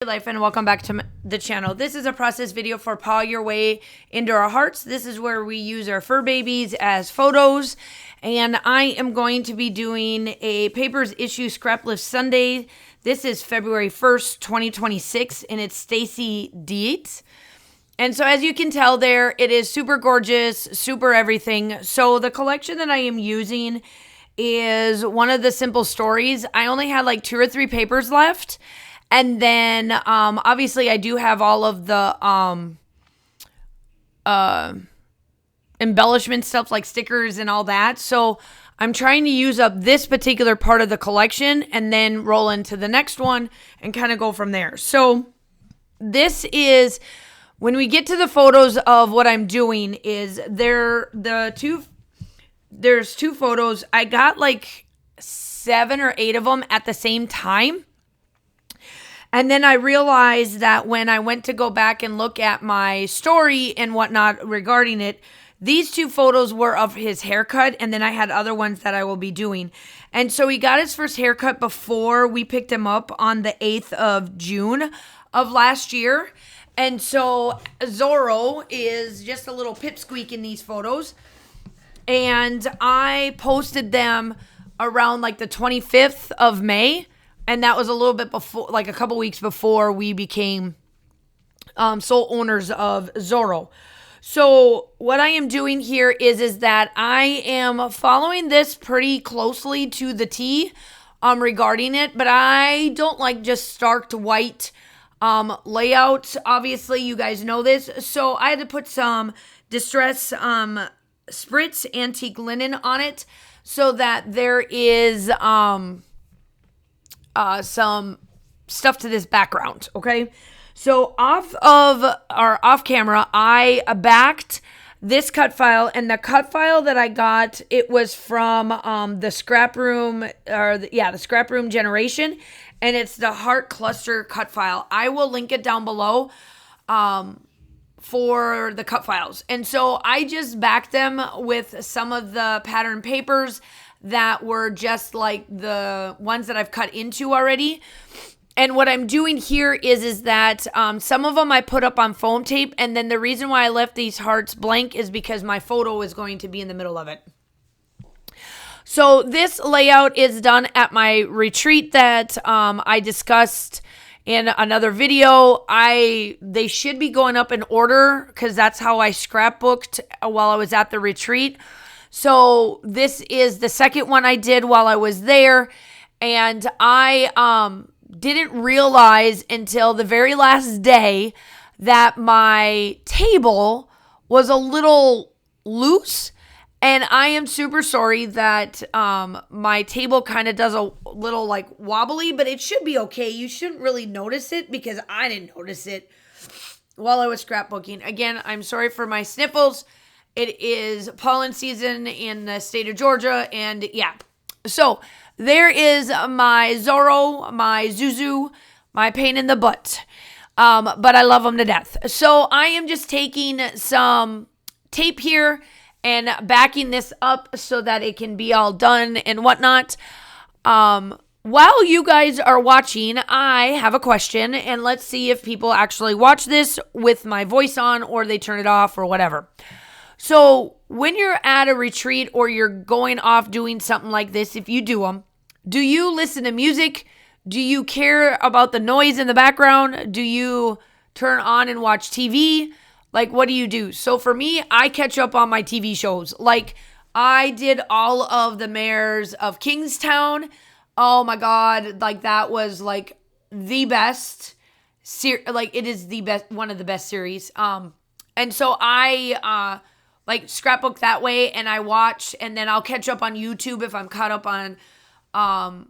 Life and welcome back to the channel. This is a process video for Paw Your Way Into Our Hearts. This is where we use our fur babies as photos, and I am going to be doing a Papers Issue Scraplift Sunday. This is February 1st, 2026, and it's Stacy Dietz. And so as you can tell there, it is super gorgeous, super everything. So the collection that I am using is one of the simple stories. I only had like 2 or 3 papers left. And then, obviously, I do have all of the embellishment stuff like stickers and all that. So I'm trying to use up this particular part of the collection and then roll into the next one and kind of go from there. So this is, when we get to the photos of what I'm doing, is there's 2 photos. I got like 7 or 8 of them at the same time. And then I realized that when I went to go back and look at my story and whatnot regarding it, these 2 photos were of his haircut, and then I had other ones that I will be doing. And so he got his first haircut before we picked him up on the 8th of June of last year. And so Zorro is just a little pipsqueak in these photos. And I posted them around like the 25th of May. And that was a little bit before, like a couple weeks before we became sole owners of Zorro. So what I am doing here is that I am following this pretty closely to the T regarding it. But I don't like just stark white layout. Obviously, you guys know this. So I had to put some Distress Spritz antique linen on it so that there is some stuff to this background, okay? So off camera, I backed this cut file, and the cut file that I got, it was from the Scrap Room, the Scrap Room Generation, and it's the Heart Cluster cut file. I will link it down below for the cut files. And so I just backed them with some of the pattern papers that were just like the ones that I've cut into already. And what I'm doing here is that some of them I put up on foam tape, and then the reason why I left these hearts blank is because my photo is going to be in the middle of it. So this layout is done at my retreat that I discussed in another video. They should be going up in order because that's how I scrapbooked while I was at the retreat. So this is the second one I did while I was there, and I didn't realize until the very last day that my table was a little loose, and I am super sorry that my table kind of does a little like wobbly, but it should be okay. You shouldn't really notice it because I didn't notice it while I was scrapbooking. Again, I'm sorry for my sniffles. It is pollen season in the state of Georgia, and yeah. So there is my Zorro, my Zuzu, my pain in the butt, but I love them to death. So I am just taking some tape here and backing this up so that it can be all done and whatnot. While you guys are watching, I have a question, and let's see if people actually watch this with my voice on or they turn it off or whatever. So when you're at a retreat or you're going off doing something like this, if you do them, do you listen to music? Do you care about the noise in the background? Do you turn on and watch TV? Like, what do you do? So for me, I catch up on my TV shows. Like, I did all of the Mayors of Kingstown. Oh my God. Like, that was like the best. It is the best, one of the best series. And so I like scrapbook that way, and I watch, and then I'll catch up on YouTube if I'm caught up on, I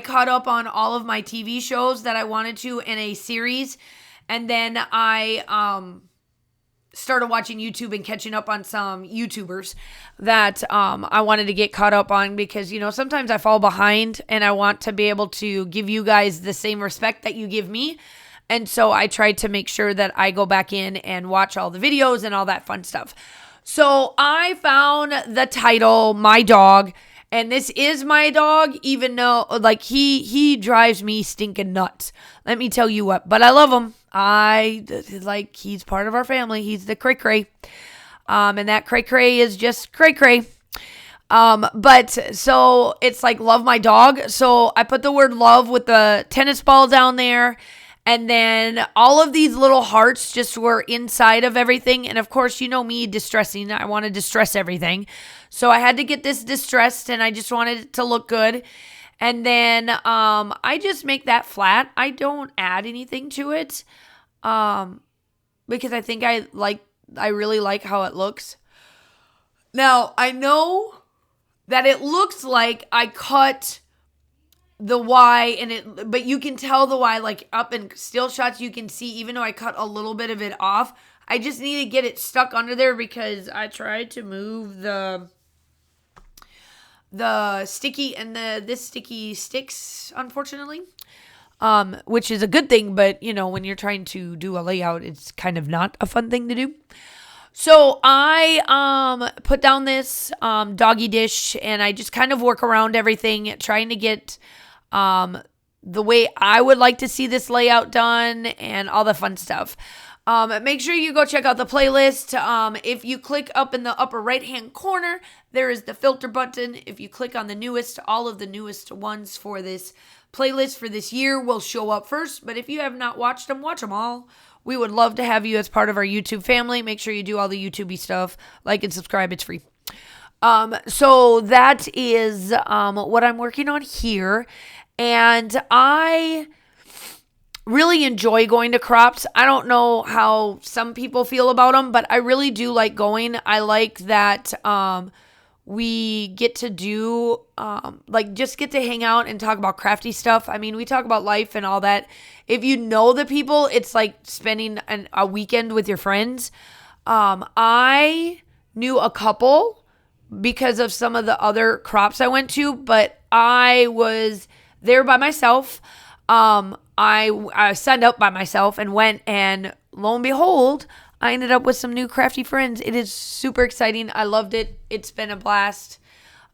caught up on all of my TV shows that I wanted to in a series, and then I started watching YouTube and catching up on some YouTubers that I wanted to get caught up on because, you know, sometimes I fall behind, and I want to be able to give you guys the same respect that you give me. And so I tried to make sure that I go back in and watch all the videos and all that fun stuff. So I found the title, My Dog, And this is my dog, even though like he drives me stinking nuts. Let me tell you what. But I love him. He's part of our family. He's the cray cray. And that cray cray is just cray cray. But so it's like love my dog. So I put the word love with the tennis ball down there. And then all of these little hearts just were inside of everything. And of course, you know me distressing. I want to distress everything. So I had to get this distressed and I just wanted it to look good. And then I just make that flat. I don't add anything to it because I think I really like how it looks. Now, I know that it looks like I cut the Y but you can tell the Y like up in still shots. You can see even though I cut a little bit of it off, I just need to get it stuck under there because I tried to move the sticky and this sticky sticks, unfortunately, which is a good thing. But you know, when you're trying to do a layout, it's kind of not a fun thing to do. So I put down this doggy dish and I just kind of work around everything, trying to get the way I would like to see this layout done and all the fun stuff. Make sure you go check out the playlist. If you click up in the upper right-hand corner, there is the filter button. If you click on the newest, all of the newest ones for this playlist for this year will show up first. But if you have not watched them, watch them all. We would love to have you as part of our YouTube family. Make sure you do all the YouTube-y stuff. Like and subscribe. It's free. So that is what I'm working on here. And I really enjoy going to crops. I don't know how some people feel about them, but I really do like going. I like that we get to do, just get to hang out and talk about crafty stuff. I mean, we talk about life and all that. If you know the people, it's like spending a weekend with your friends. I knew a couple because of some of the other crops I went to, but I was there by myself. I signed up by myself and went, and lo and behold, I ended up with some new crafty friends. It is super exciting. I loved it. It's been a blast.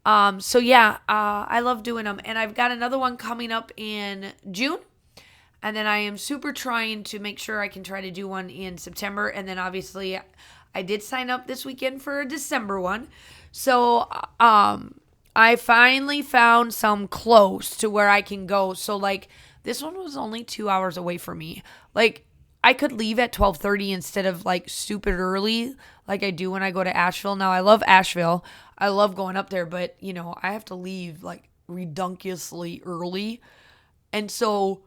I love doing them. And I've got another one coming up in June. And then I am super trying to make sure I can try to do one in September. And then obviously I did sign up this weekend for a December one. So I finally found some close to where I can go. So like this one was only 2 hours away from me. Like I could leave at 12:30 instead of like stupid early like I do when I go to Asheville. Now I love Asheville. I love going up there, but you know, I have to leave like redonkulously early. And so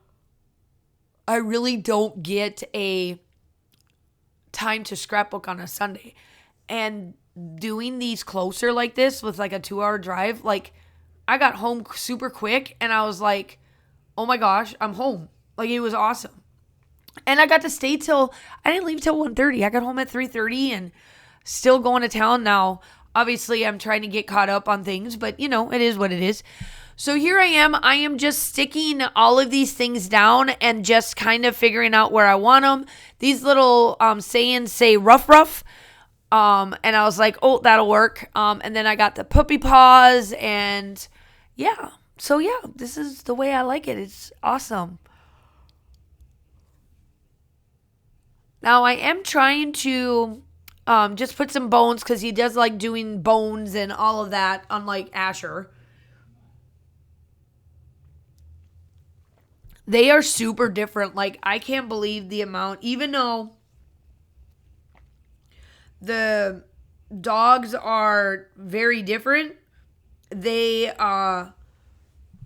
I really don't get a time to scrapbook on a Sunday. And doing these closer like this with like a 2-hour drive, like I got home super quick and I was like, oh my gosh, I'm home. Like it was awesome. And I got to stay I didn't leave till 1:30. I got home at 3:30 and still going to town now. Obviously, I'm trying to get caught up on things, but you know, it is what it is. So here I am. I am just sticking all of these things down and just kind of figuring out where I want them. These little sayings say rough. And I was like, oh, that'll work. And then I got the puppy paws and yeah. So yeah, this is the way I like it. It's awesome. Now I am trying to just put some bones because he does like doing bones and all of that, unlike Asher. They are super different. Like I can't believe the amount, even though the dogs are very different, they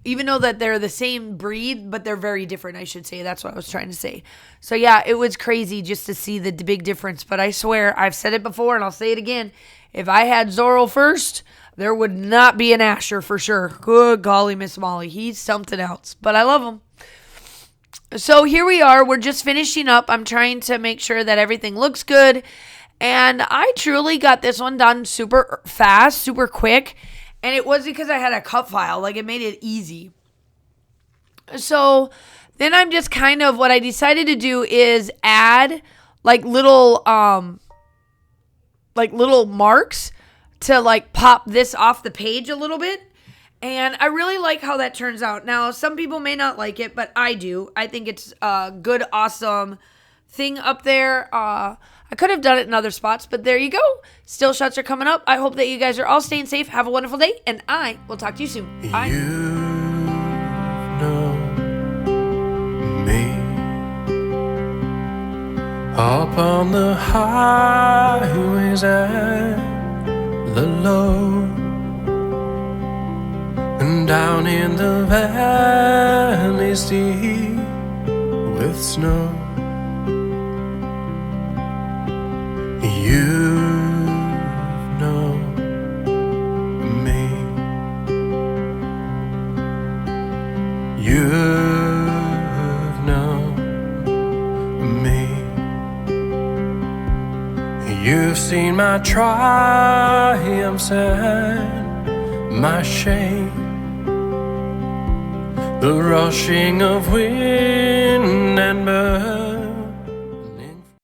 even though that they're the same breed, but they're very different, I should say. That's what I was trying to say. So yeah, it was crazy just to see the big difference. But I swear, I've said it before and I'll say it again. If I had Zorro first, there would not be an Asher for sure. Good golly, Miss Molly. He's something else. But I love him. So here we are. We're just finishing up. I'm trying to make sure that everything looks good. And I truly got this one done super fast, super quick. And it was because I had a cut file. Like, it made it easy. So then I'm just kind of, what I decided to do is add like little marks to like pop this off the page a little bit. And I really like how that turns out. Now, some people may not like it, but I do. I think it's a good, awesome thing up there. I could have done it in other spots, but there you go. Still shots are coming up. I hope that you guys are all staying safe. Have a wonderful day, and I will talk to you soon. Bye. You know me. Up on the highways and the low, and down in the valleys deep with snow. You know me. You've known me. You've seen my triumphs and my shame, the rushing of wind